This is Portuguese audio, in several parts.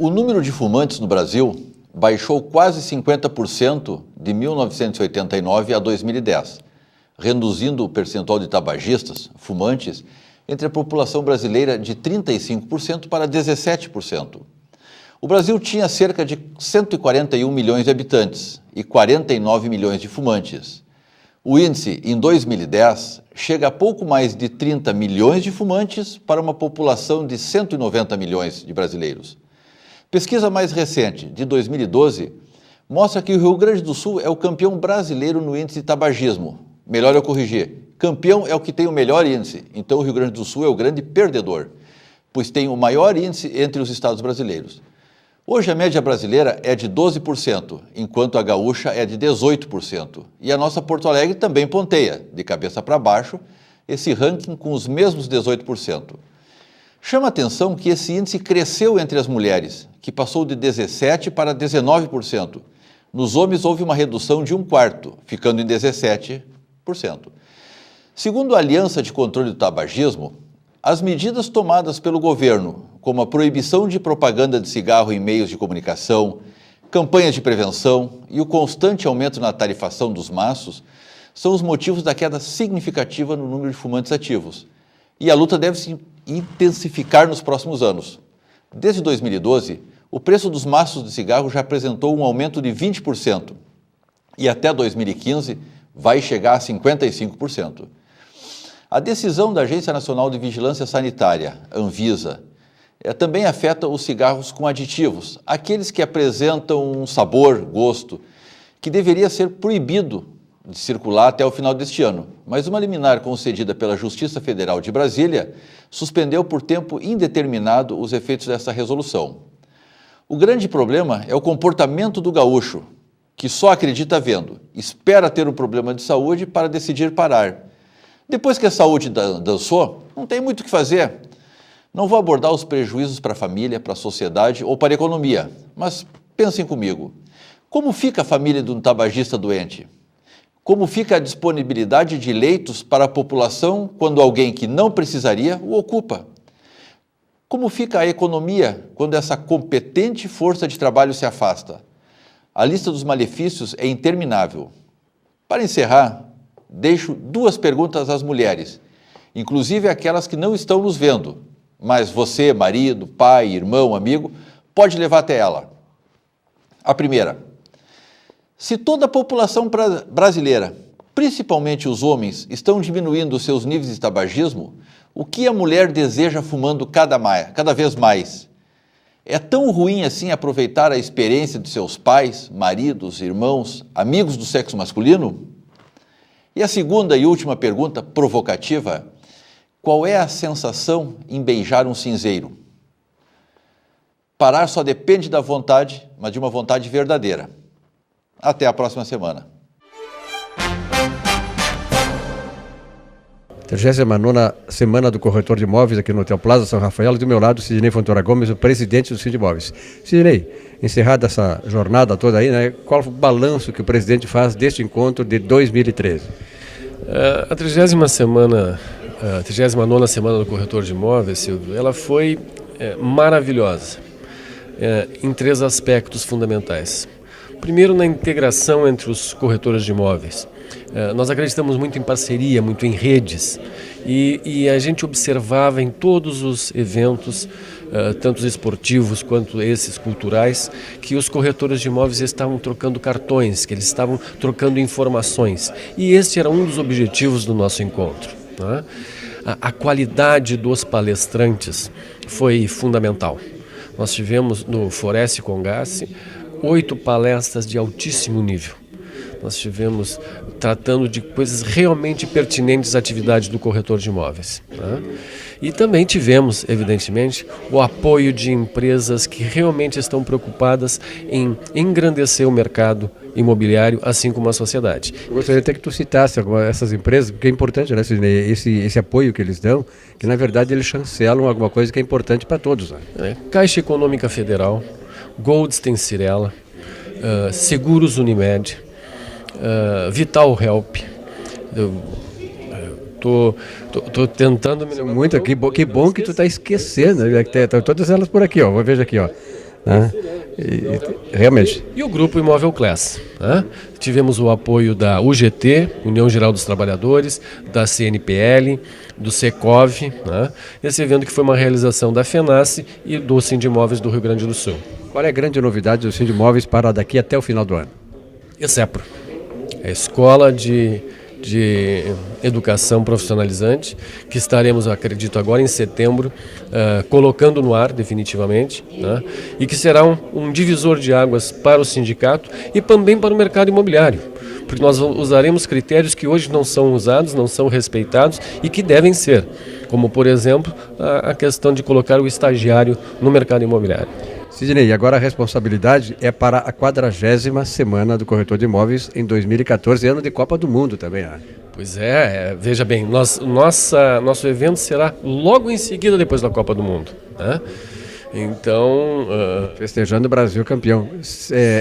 O número de fumantes no Brasil baixou quase 50% de 1989 a 2010, reduzindo o percentual de tabagistas, fumantes, entre a população brasileira de 35% para 17%. O Brasil tinha cerca de 141 milhões de habitantes e 49 milhões de fumantes. O índice, em 2010, chega a pouco mais de 30 milhões de fumantes para uma população de 190 milhões de brasileiros. Pesquisa mais recente, de 2012, mostra que o Rio Grande do Sul é o campeão brasileiro no índice de tabagismo. Melhor eu corrigir. Campeão é o que tem o melhor índice, então o Rio Grande do Sul é o grande perdedor, pois tem o maior índice entre os estados brasileiros. Hoje a média brasileira é de 12%, enquanto a gaúcha é de 18%. E a nossa Porto Alegre também ponteia, de cabeça para baixo, esse ranking com os mesmos 18%. Chama a atenção que esse índice cresceu entre as mulheres, que passou de 17% para 19%. Nos homens houve uma redução de 1/4, ficando em 17%. Segundo a Aliança de Controle do Tabagismo, as medidas tomadas pelo governo, como a proibição de propaganda de cigarro em meios de comunicação, campanhas de prevenção e o constante aumento na tarifação dos maços, são os motivos da queda significativa no número de fumantes ativos. E a luta deve se intensificar nos próximos anos. Desde 2012, o preço dos maços de cigarro já apresentou um aumento de 20% e até 2015 vai chegar a 55%. A decisão da Agência Nacional de Vigilância Sanitária, Anvisa, também afeta os cigarros com aditivos, aqueles que apresentam um sabor, gosto, que deveria ser proibido de circular até o final deste ano, mas uma liminar concedida pela Justiça Federal de Brasília suspendeu por tempo indeterminado os efeitos dessa resolução. O grande problema é o comportamento do gaúcho, que só acredita vendo, espera ter um problema de saúde para decidir parar. Depois que a saúde dançou, não tem muito o que fazer. Não vou abordar os prejuízos para a família, para a sociedade ou para a economia, mas pensem comigo. Como fica a família de um tabagista doente? Como fica a disponibilidade de leitos para a população quando alguém que não precisaria o ocupa? Como fica a economia quando essa competente força de trabalho se afasta? A lista dos malefícios é interminável. Para encerrar, deixo 2 perguntas às mulheres, inclusive aquelas que não estão nos vendo, mas você, marido, pai, irmão, amigo, pode levar até ela. A primeira: se toda a população brasileira, principalmente os homens, estão diminuindo os seus níveis de tabagismo, o que a mulher deseja fumando cada vez mais? É tão ruim assim aproveitar a experiência de seus pais, maridos, irmãos, amigos do sexo masculino? E a segunda e última pergunta, provocativa: qual é a sensação em beijar um cinzeiro? Parar só depende da vontade, mas de uma vontade verdadeira. Até a próxima semana. 39ª Semana do Corretor de Imóveis aqui no Hotel Plaza São Rafael, e do meu lado, Sidnei Fontoura Gomes, o presidente do Sindimóveis. Sidnei, encerrada essa jornada toda aí, né, qual o balanço que o presidente faz deste encontro de 2013? A 39ª Semana do Corretor de Imóveis, Silvio, ela foi maravilhosa em 3 aspectos fundamentais. Primeiro, na integração entre os corretores de imóveis. Nós acreditamos muito em parceria, muito em redes, e a gente observava em todos os eventos, tanto os esportivos quanto esses culturais, que os corretores de imóveis estavam trocando cartões, que eles estavam trocando informações, e este era um dos objetivos do nosso encontro, né? A qualidade dos palestrantes foi fundamental. Nós tivemos no Foreste Congasse 8 palestras de altíssimo nível. Nós tivemos tratando de coisas realmente pertinentes à atividade do corretor de imóveis, né? E também tivemos, evidentemente, o apoio de empresas que realmente estão preocupadas em engrandecer o mercado imobiliário, assim como a sociedade. Eu gostaria até que tu citasse essas empresas, porque é importante, né, esse apoio que eles dão, que na verdade eles chancelam alguma coisa que é importante para todos, né? Caixa Econômica Federal, Goldstein Cirela, Seguros Unimed, Vital Help. Tô tentando me lembrar. Muito, que bom que tu está esquecendo, né? Todas elas por aqui, ó. Veja aqui, ó. né? Realmente. E o Grupo Imóvel Class, né? Tivemos o apoio da UGT, União Geral dos Trabalhadores, da CNPL, do Secov, né? Esse evento que foi uma realização da FENACE e do Sindimóveis do Rio Grande do Sul. Qual é a grande novidade do Sindimóveis para daqui até o final do ano? ESEPRO, a Escola de Educação Profissionalizante, que estaremos, acredito, agora em setembro, colocando no ar definitivamente, né? E que será um divisor de águas para o sindicato e também para o mercado imobiliário, porque nós usaremos critérios que hoje não são usados, não são respeitados e que devem ser, como, por exemplo, a questão de colocar o estagiário no mercado imobiliário. Sidney, agora a responsabilidade é para a 40ª Semana do Corretor de Imóveis em 2014, ano de Copa do Mundo também. Pois veja bem, nosso evento será logo em seguida depois da Copa do Mundo, né? Então... festejando o Brasil campeão,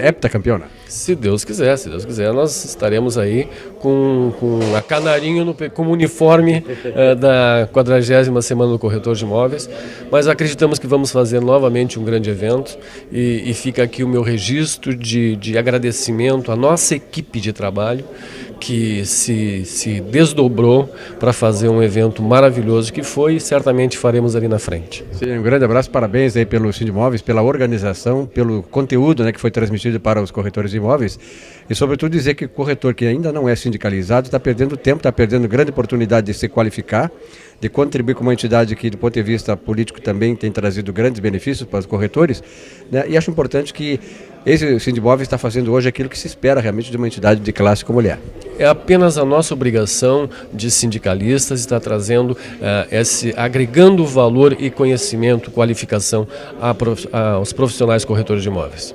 heptacampeão, né? Se Deus quiser, nós estaremos aí com a canarinho, com o uniforme da 40ª Semana do Corretor de Imóveis, mas acreditamos que vamos fazer novamente um grande evento e fica aqui o meu registro de agradecimento à nossa equipe de trabalho, que se desdobrou para fazer um evento maravilhoso que foi e certamente faremos ali na frente. Sim, um grande abraço, parabéns aí pelo Sindimóveis, pela organização, pelo conteúdo, né, que foi transmitido para os corretores de imóveis e sobretudo dizer que o corretor que ainda não é sindicalizado está perdendo tempo, está perdendo grande oportunidade de se qualificar, de contribuir com uma entidade que do ponto de vista político também tem trazido grandes benefícios para os corretores, né, e acho importante que esse Sindimóveis está fazendo hoje aquilo que se espera realmente de uma entidade de classe como ele é. É apenas a nossa obrigação de sindicalistas estar trazendo, agregando valor e conhecimento, qualificação aos profissionais corretores de imóveis.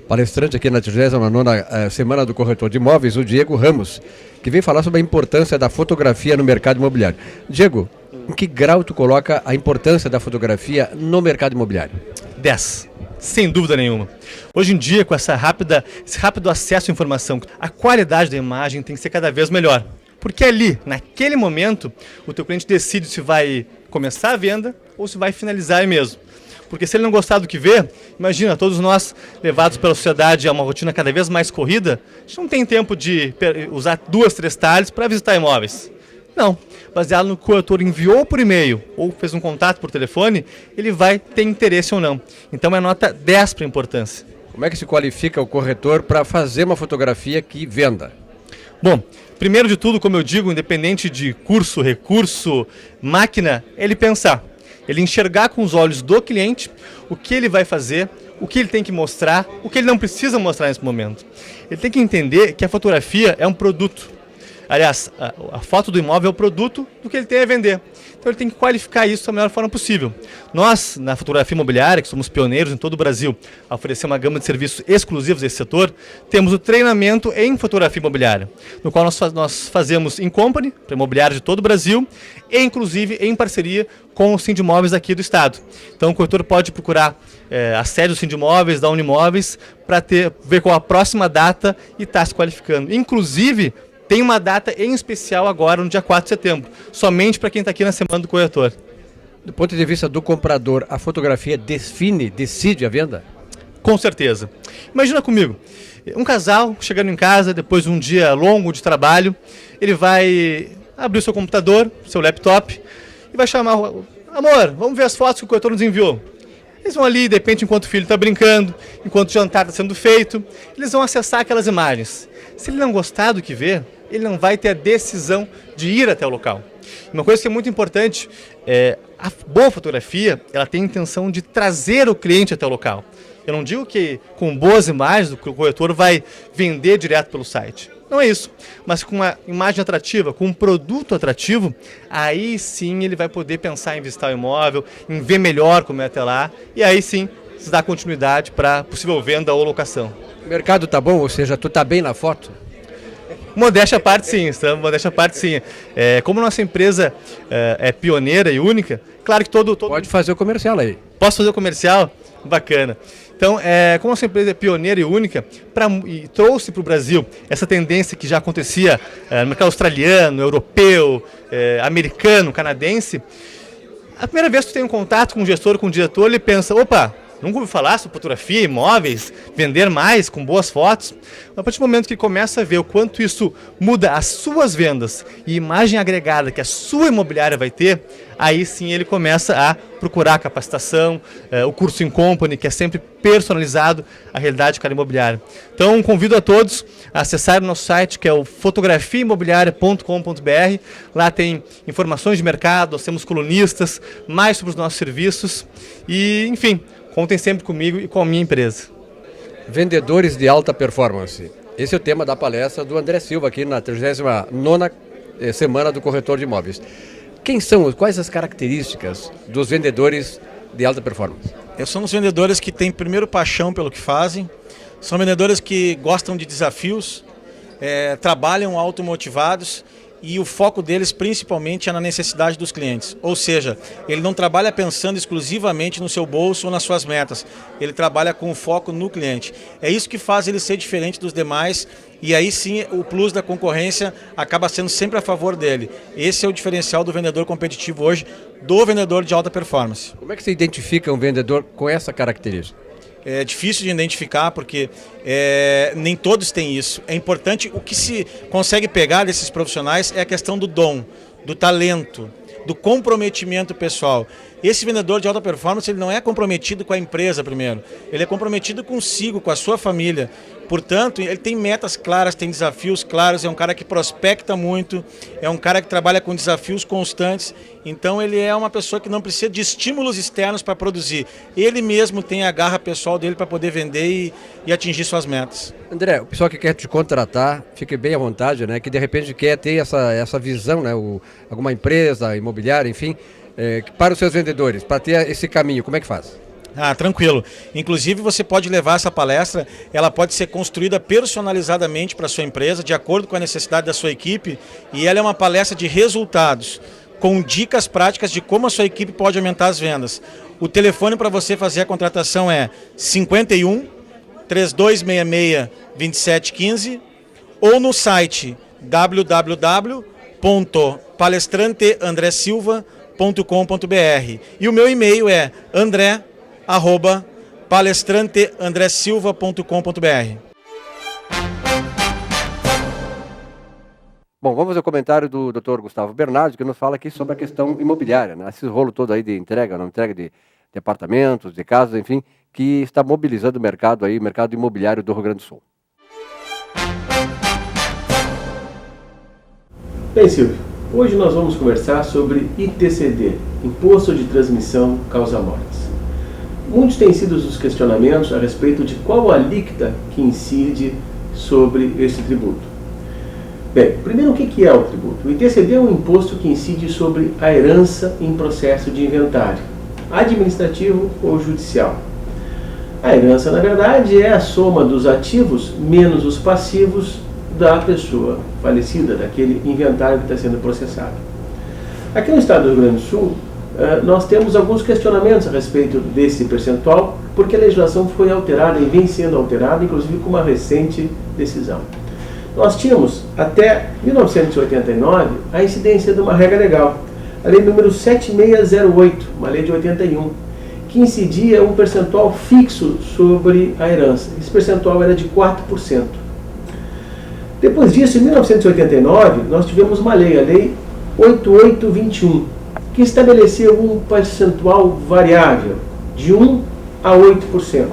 Palestrante aqui na 39ª Semana do Corretor de Imóveis, o Diego Ramos, que vem falar sobre a importância da fotografia no mercado imobiliário. Diego, em que grau tu coloca a importância da fotografia no mercado imobiliário? 10. Sem dúvida nenhuma. Hoje em dia, com esse rápido acesso à informação, a qualidade da imagem tem que ser cada vez melhor. Porque ali, naquele momento, o teu cliente decide se vai começar a venda ou se vai finalizar aí mesmo. Porque se ele não gostar do que vê, imagina, todos nós levados pela sociedade a uma rotina cada vez mais corrida, a gente não tem tempo de usar 2, 3 talhas para visitar imóveis. Não, baseado no que o corretor enviou por e-mail ou fez um contato por telefone, ele vai ter interesse ou não. Então é nota 10 para a importância. Como é que se qualifica o corretor para fazer uma fotografia que venda? Bom, primeiro de tudo, como eu digo, independente de curso, recurso, máquina, ele pensar. Ele enxergar com os olhos do cliente o que ele vai fazer, o que ele tem que mostrar, o que ele não precisa mostrar nesse momento. Ele tem que entender que a fotografia é um produto. Aliás, a foto do imóvel é o produto do que ele tem a vender. Então ele tem que qualificar isso da melhor forma possível. Nós, na fotografia imobiliária, que somos pioneiros em todo o Brasil, a oferecer uma gama de serviços exclusivos desse setor, temos o treinamento em fotografia imobiliária, no qual nós fazemos em company, para imobiliários de todo o Brasil, e inclusive em parceria com o Sindimóveis aqui do estado. Então o corretor pode procurar a sede do Sindimóveis, da Unimóveis, para ver qual a próxima data e estar se qualificando. Inclusive, tem uma data em especial agora, no dia 4 de setembro, somente para quem está aqui na Semana do Corretor. Do ponto de vista do comprador, a fotografia decide a venda? Com certeza. Imagina comigo, um casal chegando em casa, depois de um dia longo de trabalho, ele vai abrir o seu computador, seu laptop, e vai chamar, amor, vamos ver as fotos que o corretor nos enviou. Eles vão ali, de repente, enquanto o filho está brincando, enquanto o jantar está sendo feito, eles vão acessar aquelas imagens. Se ele não gostar do que vê, ele não vai ter a decisão de ir até o local. Uma coisa que é muito importante, a boa fotografia, ela tem a intenção de trazer o cliente até o local. Eu não digo que com boas imagens o corretor vai vender direto pelo site. Não é isso. Mas com uma imagem atrativa, com um produto atrativo, aí sim ele vai poder pensar em visitar o imóvel, em ver melhor como é até lá, e aí sim se dá continuidade para possível venda ou locação. O mercado tá bom, ou seja, tu tá bem na foto? Modéstia à parte sim, modéstia à parte sim. Como nossa empresa é pioneira e única, claro que todo... Pode fazer o comercial aí. Posso fazer o comercial? Bacana. Então, como nossa empresa é pioneira e única, e trouxe para o Brasil essa tendência que já acontecia no mercado australiano, europeu, americano, canadense, a primeira vez que tu tem um contato com o gestor, com o diretor, ele pensa, opa, nunca ouviu falar sobre fotografia, imóveis, vender mais com boas fotos. A partir do momento que ele começa a ver o quanto isso muda as suas vendas e imagem agregada que a sua imobiliária vai ter, aí sim ele começa a procurar capacitação, o curso in company, que é sempre personalizado à realidade de cada imobiliária. Então, convido a todos a acessar o nosso site, que é o fotografiaimobiliaria.com.br. Lá tem informações de mercado, nós temos colunistas, mais sobre os nossos serviços e, enfim, contem sempre comigo e com a minha empresa. Vendedores de alta performance. Esse é o tema da palestra do André Silva aqui na 39ª Semana do Corretor de Imóveis. Quais as características dos vendedores de alta performance? São os vendedores que têm primeiro paixão pelo que fazem, são vendedores que gostam de desafios, trabalham automotivados e o foco deles principalmente é na necessidade dos clientes. Ou seja, ele não trabalha pensando exclusivamente no seu bolso ou nas suas metas, ele trabalha com o foco no cliente. É isso que faz ele ser diferente dos demais e aí sim o plus da concorrência acaba sendo sempre a favor dele. Esse é o diferencial do vendedor competitivo hoje, do vendedor de alta performance. Como é que você identifica um vendedor com essa característica? É difícil de identificar porque nem todos têm isso. É importante, o que se consegue pegar desses profissionais é a questão do dom, do talento, do comprometimento pessoal. Esse vendedor de alta performance ele não é comprometido com a empresa primeiro, ele é comprometido consigo, com a sua família. Portanto, ele tem metas claras, tem desafios claros, é um cara que prospecta muito, é um cara que trabalha com desafios constantes, então ele é uma pessoa que não precisa de estímulos externos para produzir. Ele mesmo tem a garra pessoal dele para poder vender e atingir suas metas. André, o pessoal que quer te contratar, fique bem à vontade, né? Que de repente quer ter essa visão, né? Alguma empresa, imobiliária, enfim, para os seus vendedores, para ter esse caminho, como é que faz? Tranquilo. Inclusive você pode levar essa palestra, ela pode ser construída personalizadamente para a sua empresa, de acordo com a necessidade da sua equipe, e ela é uma palestra de resultados, com dicas práticas de como a sua equipe pode aumentar as vendas. O telefone para você fazer a contratação é 51 3266 2715 ou no site www.palestranteandresilva.com.br e o meu e-mail é andré@palestranteandresilva.com.br. Bom, vamos ao comentário do Dr. Gustavo Bernardo, que nos fala aqui sobre a questão imobiliária, né? Esse rolo todo aí de entrega, não entrega de apartamentos, de casas, enfim, que está mobilizando o mercado imobiliário do Rio Grande do Sul. Bem, Silvio, hoje nós vamos conversar sobre ITCD, Imposto de Transmissão Causa-Mortes. Muitos têm sido os questionamentos a respeito de qual a alíquota que incide sobre esse tributo. Bem, primeiro o que é o tributo? O ITCD é um imposto que incide sobre a herança em processo de inventário, administrativo ou judicial. A herança, na verdade, é a soma dos ativos menos os passivos da pessoa falecida, daquele inventário que está sendo processado. Aqui no estado do Rio Grande do Sul, nós temos alguns questionamentos a respeito desse percentual, porque a legislação foi alterada e vem sendo alterada, inclusive com uma recente decisão. Nós tínhamos, até 1989, a incidência de uma regra legal, a lei número 7608, uma lei de 81, que incidia um percentual fixo sobre a herança. Esse percentual era de 4%. Depois disso, em 1989, nós tivemos uma lei, a lei 8821, que estabeleceu um percentual variável de 1 a 8%.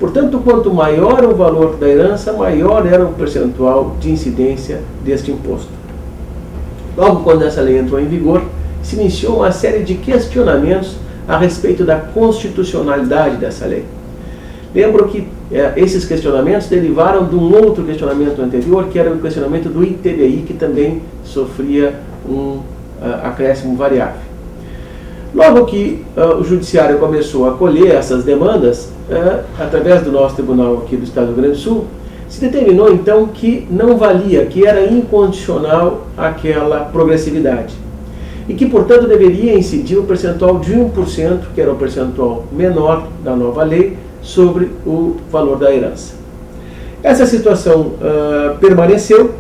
Portanto, quanto maior o valor da herança, maior era o percentual de incidência deste imposto. Logo quando essa lei entrou em vigor, se iniciou uma série de questionamentos a respeito da constitucionalidade dessa lei. Lembro que esses questionamentos derivaram de um outro questionamento anterior, que era o questionamento do ITBI, que também sofria um acréscimo variável. Logo que o Judiciário começou a acolher essas demandas, através do nosso tribunal aqui do Estado do Rio Grande do Sul, se determinou então que não valia, que era incondicional aquela progressividade. E que, portanto, deveria incidir o percentual de 1%, que era o percentual menor da nova lei, sobre o valor da herança. Essa situação permaneceu,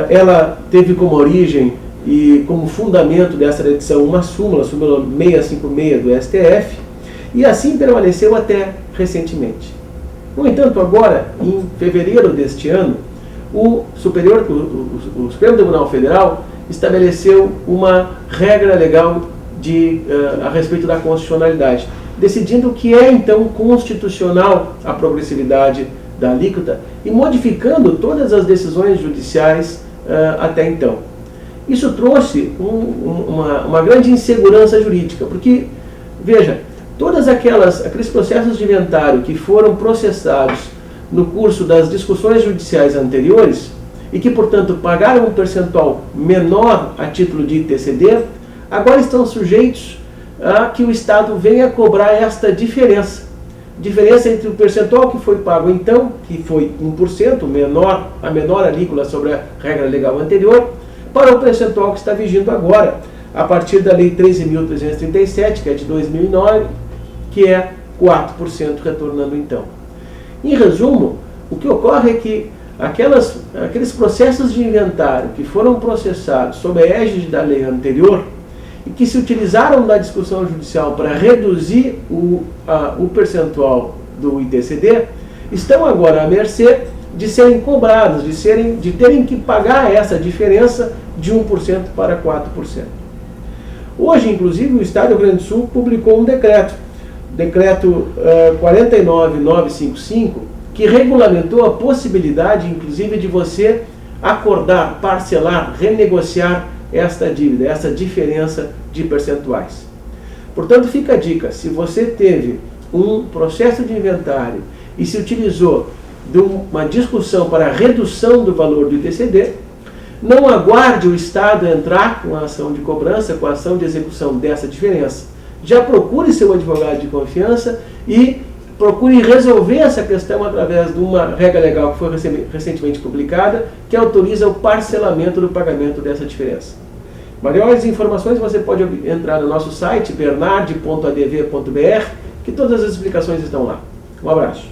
ela teve como origem e como fundamento dessa edição uma súmula 656 do STF, e assim permaneceu até recentemente. No entanto, agora, em fevereiro deste ano, o Supremo Tribunal Federal estabeleceu uma regra legal a respeito da constitucionalidade, decidindo que é então constitucional a progressividade da alíquota e modificando todas as decisões judiciais até então. Isso trouxe uma grande insegurança jurídica, porque, veja, todos aqueles processos de inventário que foram processados no curso das discussões judiciais anteriores e que, portanto, pagaram um percentual menor a título de ITCD, agora estão sujeitos a que o Estado venha cobrar esta diferença. Diferença entre o percentual que foi pago então, que foi 1%, a menor alíquota sobre a regra legal anterior, para o percentual que está vigindo agora, a partir da Lei 13.337, que é de 2009, que é 4%, retornando então. Em resumo, o que ocorre é que aqueles processos de inventário que foram processados sob a égide da lei anterior e que se utilizaram da discussão judicial para reduzir o percentual do ITCD, estão agora à mercê de serem cobrados, de terem que pagar essa diferença de 1% para 4%. Hoje, inclusive, o Estado do Rio Grande do Sul publicou um decreto 49955, que regulamentou a possibilidade, inclusive, de você acordar, parcelar, renegociar esta dívida, essa diferença de percentuais. Portanto, fica a dica: se você teve um processo de inventário e se utilizou de uma discussão para a redução do valor do ITCD, não aguarde o Estado entrar com a ação de cobrança, com a ação de execução dessa diferença. Já procure seu advogado de confiança e procure resolver essa questão através de uma regra legal que foi recentemente publicada, que autoriza o parcelamento do pagamento dessa diferença. Maiores informações você pode entrar no nosso site bernardi.adv.br, que todas as explicações estão lá. Um abraço.